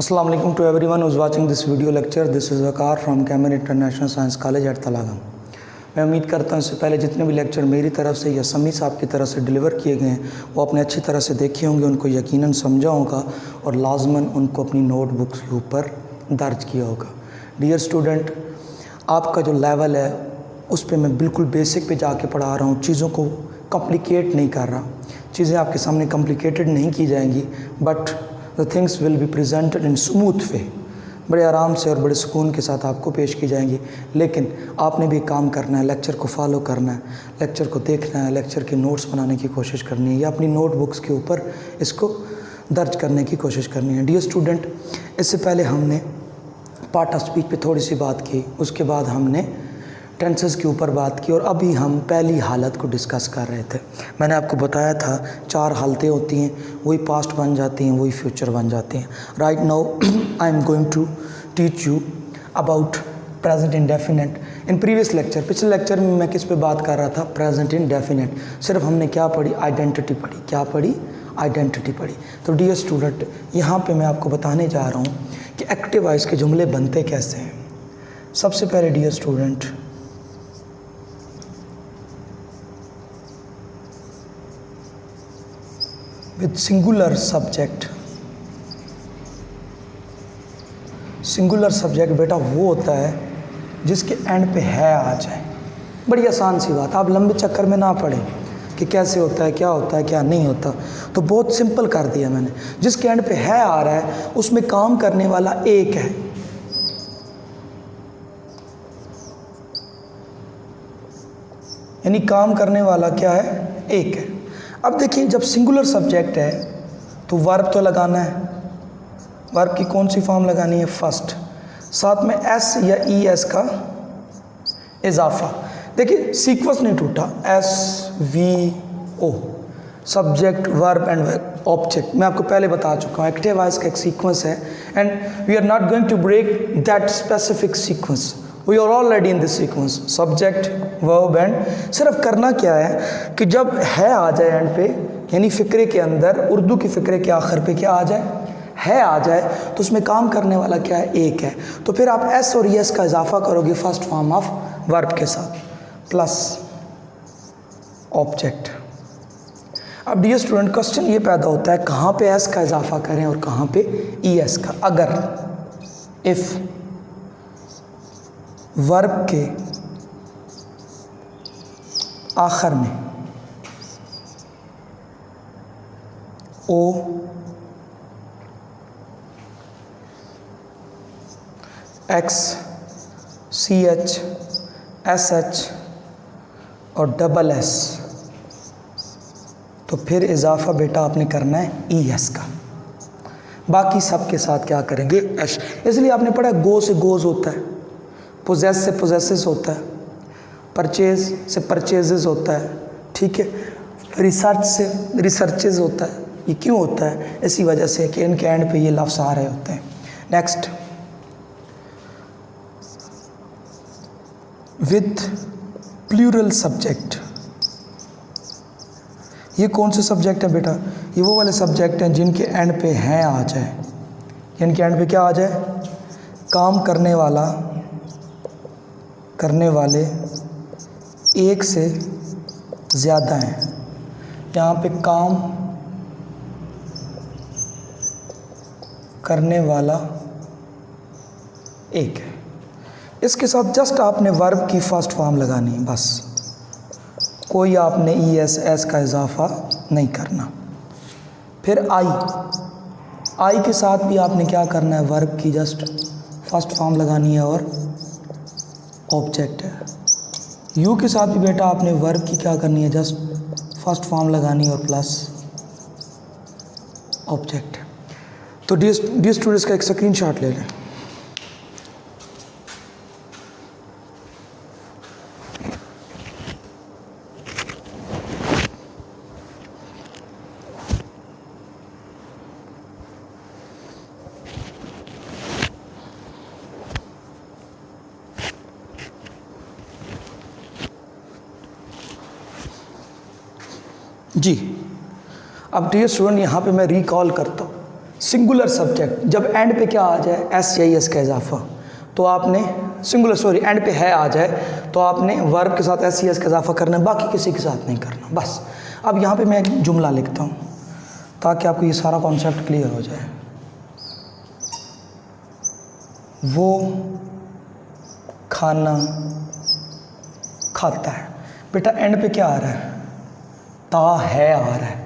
Assalamu alaikum to everyone who is watching this video lecture. This is Waqar from Cayman International Science College at तलागम। मैं उम्मीद करता हूँ इससे पहले जितने भी लेक्चर मेरी तरफ से या समी साहब की तरफ से डिलीवर किए गए हैं वो आपने अच्छी तरह से देखे होंगे, उनको यकीनन समझा होगा और लाजमन उनको अपनी नोटबुक्स के ऊपर दर्ज किया होगा। डियर स्टूडेंट, आपका जो लेवल है उस पर मैं बिल्कुल बेसिक पे जाके पढ़ा रहा हूँ, चीज़ों को कॉम्प्लिकेट नहीं कर रहा। चीज़ें आपके सामने कॉम्प्लिकेटेड नहीं की जाएंगी, but the things will be presented in smooth way, बड़े आराम से और बड़े सुकून के साथ आपको पेश की जाएंगी। लेकिन आपने भी काम करना है, लेक्चर को फॉलो करना है, लेक्चर को देखना है, लेक्चर के नोट्स बनाने की कोशिश करनी है या अपनी नोटबुक्स के ऊपर इसको दर्ज करने की कोशिश करनी है। डियर स्टूडेंट, इससे पहले हमने पार्ट ऑफ स्पीच पे थोड़ी सी बात की, उसके बाद हमने टेंसेस के ऊपर बात की और अभी हम पहली हालत को डिस्कस कर रहे थे। मैंने आपको बताया था 4 हालतें होती हैं, वही पास्ट बन जाती हैं, वही फ्यूचर बन जाती हैं। Right now I am going to teach you about present indefinite. In previous lecture, पिछले लेक्चर में मैं किस पे बात कर रहा था? Present indefinite. सिर्फ हमने क्या पढ़ी? आइडेंटिटी पढ़ी। क्या पढ़ी? आइडेंटिटी पढ़ी। तो डियर स्टूडेंट, यहाँ पे मैं आपको बताने जा रहा हूँ कि एक्टिव वॉइस के जुमले बनते कैसे हैं। सबसे पहले dear student, with singular subject. Singular subject बेटा वो होता है जिसके एंड पे है आ जाए। बड़ी आसान सी बात, आप लंबे चक्कर में ना पड़े कि कैसे होता है, क्या होता है, क्या नहीं होता। तो बहुत सिंपल कर दिया मैंने। जिसके एंड पे है आ रहा है उसमें काम करने वाला एक है। यानी काम करने वाला क्या है? एक है। अब देखिए, जब सिंगुलर सब्जेक्ट है तो वर्ब तो लगाना है। वर्ब की कौन सी फॉर्म लगानी है? फर्स्ट। साथ में एस या ई एस का इजाफा। देखिए सीक्वेंस नहीं टूटा, S V O, subject verb and object. मैं आपको पहले बता चुका हूँ एक्टिव वॉइस का एक सीक्वेंस है and we are not going to break that specific sequence. We are already in this sequence, subject verb and. सिर्फ करना क्या है कि जब है आ जाए एंड पे, यानी फ़िक्रे के अंदर, उर्दू की फ़िक्रे के आखिर पे क्या आ जाए? है आ जाए, तो उसमें काम करने वाला क्या है? एक है। तो फिर आप एस और एस का इजाफा करोगे फर्स्ट फॉर्म ऑफ वर्ब के साथ, प्लस ऑब्जेक्ट। अब डियर स्टूडेंट, क्वेश्चन ये पैदा होता है कहाँ पे एस का इजाफा करें और कहाँ पे ई एस का। अगर इफ़ वर्ब के आखिर में O, X, C H, S H और डबल एस, तो फिर इजाफा बेटा आपने करना है ई एस का। बाकी सब के साथ क्या करेंगे? एस। इसलिए आपने पढ़ा गो से गोज होता है, पोजेस से पोजेसेस होता है, परचेज से परचेजेस होता है, ठीक है, रिसर्च से रिसर्चेज होता है। ये क्यों होता है? इसी वजह से कि इनके एंड पे ये लफ्ज़ आ रहे होते हैं। Next, with plural subject. ये कौन से सब्जेक्ट है बेटा? ये वो वाले सब्जेक्ट हैं जिनके एंड पे हैं आ जाए। इनके एंड पे क्या आ जाए? काम करने वाला, करने वाले एक से ज़्यादा हैं। यहाँ पे काम करने वाला एक है। इसके साथ जस्ट आपने वर्ब की फर्स्ट फॉर्म लगानी है, बस। कोई आपने ई एस एस का इजाफा नहीं करना। फिर आई के साथ भी आपने क्या करना है? वर्ब की जस्ट फर्स्ट फॉर्म लगानी है और ऑब्जेक्ट है। यू के साथ भी बेटा आपने वर्ब की क्या करनी है? जस्ट फर्स्ट फॉर्म लगानी है और प्लस ऑब्जेक्ट। तो डियर स्टूडेंट्स का एक स्क्रीनशॉट ले लें। जी, अब डियर स्टूडेंट, यहाँ पे मैं रिकॉल करता हूँ सिंगुलर सब्जेक्ट जब एंड पे क्या आ जाए, एस या एस का इजाफा, तो आपने एंड पे है आ जाए तो आपने वर्ब के साथ एस या एस का इजाफा करना है, बाकी किसी के साथ नहीं करना, बस। अब यहाँ पे मैं एक जुमला लिखता हूँ ताकि आपको ये सारा कॉन्सेप्ट क्लियर हो जाए। वो खाना खाता है। बेटा एंड पे क्या आ रहा है, ता है आ रहा है,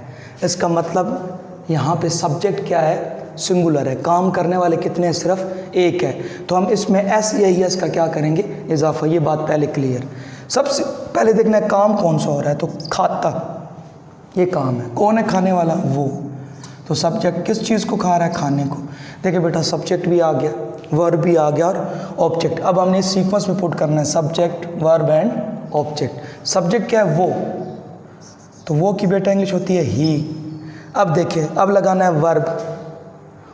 इसका मतलब यहाँ पे सब्जेक्ट क्या है, सिंगुलर है, काम करने वाले कितने हैं, सिर्फ एक है, तो हम इसमें एस या एस का क्या करेंगे, इजाफा। ये बात पहले क्लियर। सबसे पहले देखना है काम कौन सा हो रहा है, तो खाता, ये काम है, कौन है खाने वाला, वो, तो सब्जेक्ट किस चीज़ को खा रहा है, खाने को। देखिए बेटा सब्जेक्ट भी आ गया, वर्ब भी आ गया और ऑब्जेक्ट। अब हमने इस सीक्वेंस में पुट करना है subject, verb and object. Subject क्या है, वो, तो वो की बेटा इंग्लिश होती है ही। अब देखिए अब लगाना है वर्ब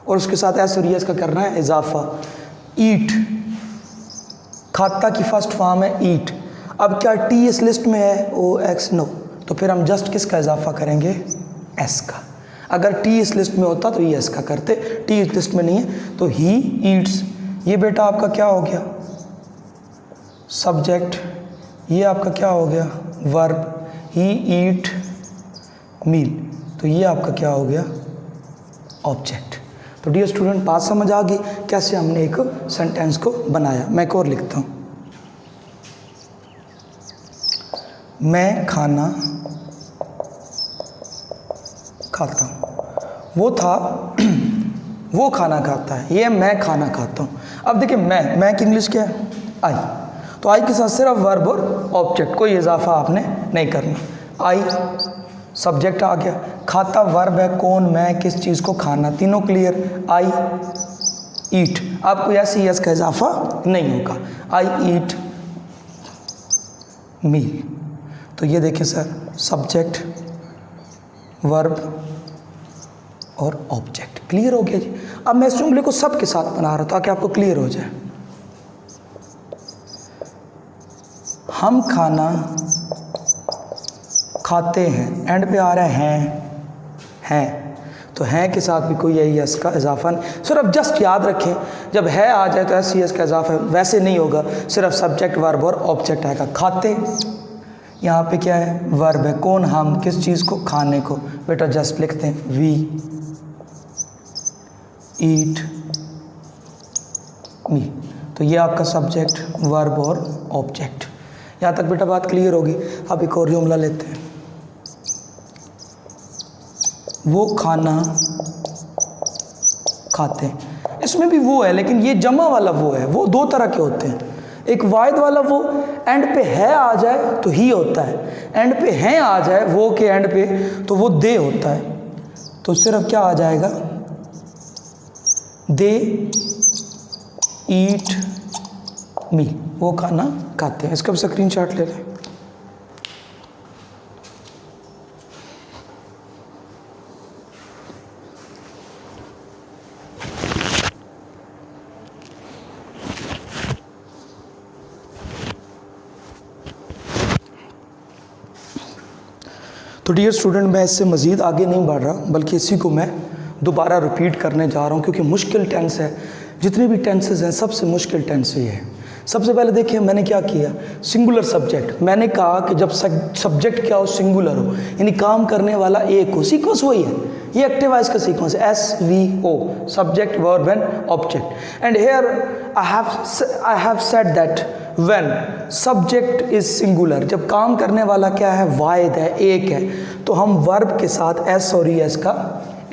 और उसके साथ एस और एस का करना है इजाफा। ईट, खाता की फर्स्ट फॉर्म है ईट। अब क्या टी इस लिस्ट में है, ओ एक्स, नो, तो फिर हम जस्ट किसका इजाफा करेंगे, एस का। अगर टी इस लिस्ट में होता तो ये एस का करते, टी इस लिस्ट में नहीं है तो ही ईट्स। ये बेटा आपका क्या हो गया, सब्जेक्ट, ये आपका क्या हो गया, वर्ब, ही ईट मील, तो ये आपका क्या हो गया, ऑब्जेक्ट। तो डियर स्टूडेंट बात समझ आ गई कैसे हमने एक सेंटेंस को बनाया। मैं एक और लिखता हूँ, मैं खाना खाता हूँ। वो था, वो खाना खाता है, ये मैं खाना खाता हूँ। अब देखिए मैं की इंग्लिश क्या है, आई, तो आई के साथ सिर्फ वर्ब और ऑब्जेक्ट, कोई इजाफा आपने नहीं करना। आई सब्जेक्ट आ गया, खाता वर्ब है, कौन, मैं, किस चीज़ को, खाना, तीनों क्लियर। आई ईट, आपको ऐसे ही एस का इजाफा नहीं होगा, आई ईट मील। तो ये देखिए सर, सब्जेक्ट, वर्ब और ऑब्जेक्ट, क्लियर हो गया जी। अब मैं इस जुमले को सबके साथ बना रहा हूँ ताकि आपको क्लियर हो जाए। हम खाना खाते हैं, एंड पे आ रहा है हैं, तो हैं के साथ भी कोई यही एस का इजाफा नहीं। सिर्फ जस्ट याद रखें जब है आ जाए तो एस का इजाफा वैसे नहीं होगा, सिर्फ सब्जेक्ट, वर्ब और ऑब्जेक्ट आएगा। खाते, यहाँ पे क्या है, वर्ब है, कौन, हम, किस चीज़ को, खाने को, बेटा जस्ट लिखते हैं वी ईट मी, तो ये आपका सब्जेक्ट, वर्ब और ऑब्जेक्ट। यहाँ तक बेटा बात क्लियर होगी। अब एक और जुमला लेते हैं, वो खाना खाते हैं। इसमें भी वो है लेकिन ये जमा वाला वो है, वो दो तरह के होते हैं। एक वाहिद वाला वो एंड पे है आ जाए तो ही होता है, एंड पे हैं आ जाए वो के एंड पे तो वो दे होता है। तो सिर्फ क्या आ जाएगा, दे ईट मी, वो खाना खाते हैं। इसका भी स्क्रीनशॉट ले लें। तो डियर स्टूडेंट मैं इससे मज़ीद आगे नहीं बढ़ रहा, बल्कि इसी को मैं दोबारा रिपीट करने जा रहा हूँ क्योंकि मुश्किल टेंस है। जितने भी टेंसेस हैं सबसे मुश्किल टेंस ये है। सबसे पहले देखिए मैंने क्या किया, सिंगुलर सब्जेक्ट। मैंने कहा कि जब सब्जेक्ट क्या हो, सिंगुलर हो, यानी काम करने वाला एक हो। सीक्वेंस वही है, ये एक्टिव वॉइस का सीक्वेंस है, SVO, subject, verb and object. And here I have said that when subject is singular, जब काम करने वाला क्या है, वाहिद है, एक है, तो हम वर्ब के साथ S और ES का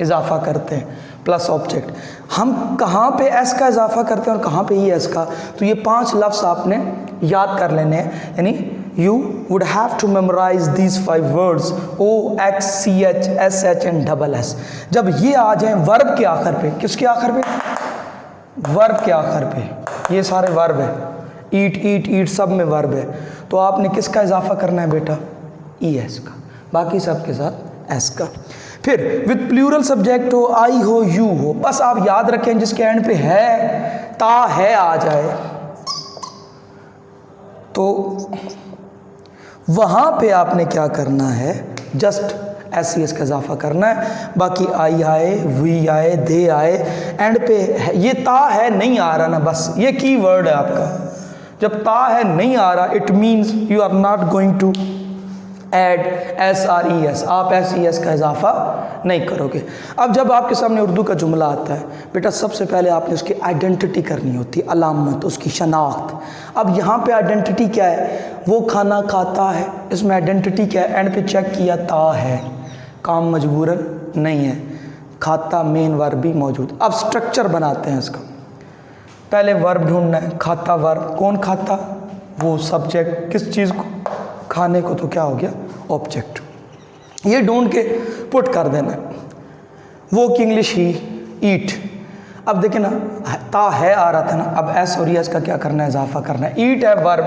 इजाफा करते हैं प्लस ऑब्जेक्ट। हम कहाँ पे S का इजाफा करते हैं और कहाँ पे ES का, तो ये 5 लफ्ज़ आपने याद कर लेने हैं। यानी you would have to memorize these 5 words O, X, CH, SH and double S। जब ये आ जाएं वर्ब के आखिर पे, किसके आखिर पे, वर्ब के आखिर पे, ये सारे वर्ब है, ईट ईट ईट सब में वर्ब है, तो आपने किसका इजाफा करना है बेटा, ES का, बाकी सब के साथ S का। फिर विद प्लूरल सब्जेक्ट हो, आई हो, यू हो, बस आप याद रखें जिसके एंड पे है, ता है आ जाए तो वहां पे आपने क्या करना है, जस्ट एस सी एस का इजाफा करना है। बाकी आई आए, वी आए, दे आए, एंड पे ये ता है नहीं आ रहा ना, बस ये की वर्ड है आपका। जब ता है नहीं आ रहा it means you are not going to add S or E S, आप एस ई एस का इजाफा नहीं करोगे। अब जब आपके सामने उर्दू का जुमला आता है बेटा, सबसे पहले आपने उसकी आइडेंटिटी करनी होती है, अलामत, उसकी शनाख्त। अब यहाँ पे आइडेंटिटी क्या है, वो खाना खाता है, इसमें आइडेंटिटी क्या है, एंड पे चेक किया ता है, काम मजबूरन नहीं है, खाता मेन वर्ब भी मौजूद। अब स्ट्रक्चर बनाते हैं इसका, पहले वर्ब ढूंढना है, खाता वर्ब, कौन खाता, वो सब्जेक्ट, किस चीज़ को, खाने को, तो क्या हो गया ऑब्जेक्ट। ये ढूंढ के पुट कर देना है। वो की इंग्लिश ही ईट। अब देखिए ना, ता है आ रहा था ना, अब एस और एस का क्या करना है, इजाफा करना है। ईट है वर्ब,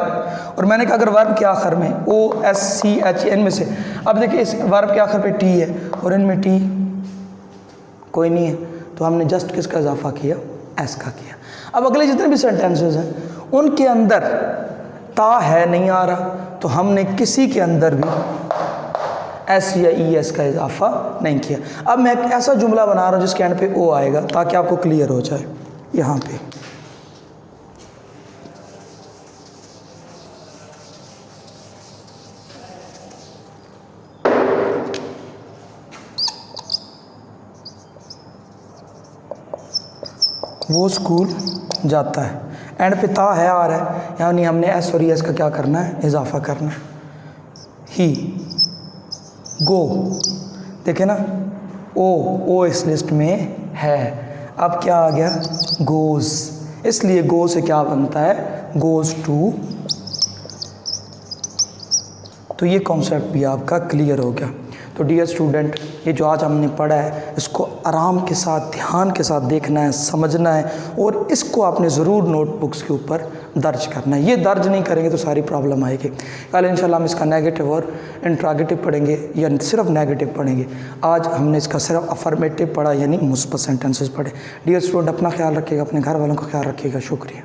और मैंने कहा अगर वर्ब के आखिर में O S C H N में से, अब देखिए इस वर्ब के आखिर पे टी है और इनमें टी कोई नहीं है, तो हमने जस्ट किसका इजाफा किया, एस का किया। अब अगले जितने भी सेंटेंसेस हैं उनके अंदर ता है नहीं आ रहा, तो हमने किसी के अंदर भी एस या ई एस का इजाफा नहीं किया। अब मैं एक ऐसा जुमला बना रहा हूँ जिसके एंड पे ओ आएगा, ताकि आपको क्लियर हो जाए। यहाँ पे वो स्कूल जाता है, एंड पे ता है आ रहा है, यानी हमने एस और ई एस का क्या करना है, इजाफा करना है। ही गो, देखे ना, ओ इस लिस्ट में है। अब क्या आ गया, गोज, इसलिए गो से क्या बनता है, गोज टू। तो ये कॉन्सेप्ट भी आपका क्लियर हो गया। तो डियर स्टूडेंट, ये जो आज हमने पढ़ा है इसको आराम के साथ, ध्यान के साथ देखना है, समझना है, और इसको आपने ज़रूर नोटबुक्स के ऊपर दर्ज करना है। ये दर्ज नहीं करेंगे तो सारी प्रॉब्लम आएगी। कल इंशाल्लाह हम इसका नेगेटिव और इंट्रागेटिव पढ़ेंगे, या सिर्फ नेगेटिव पढ़ेंगे। आज हमने इसका सिर्फ अफर्मेटिव पढ़ा, यानी मुस्बत सेंटेंसेस पढ़े। डियर स्टूडेंट, अपना ख्याल रखिएगा, अपने घर वालों का ख्याल रखिएगा। शुक्रिया।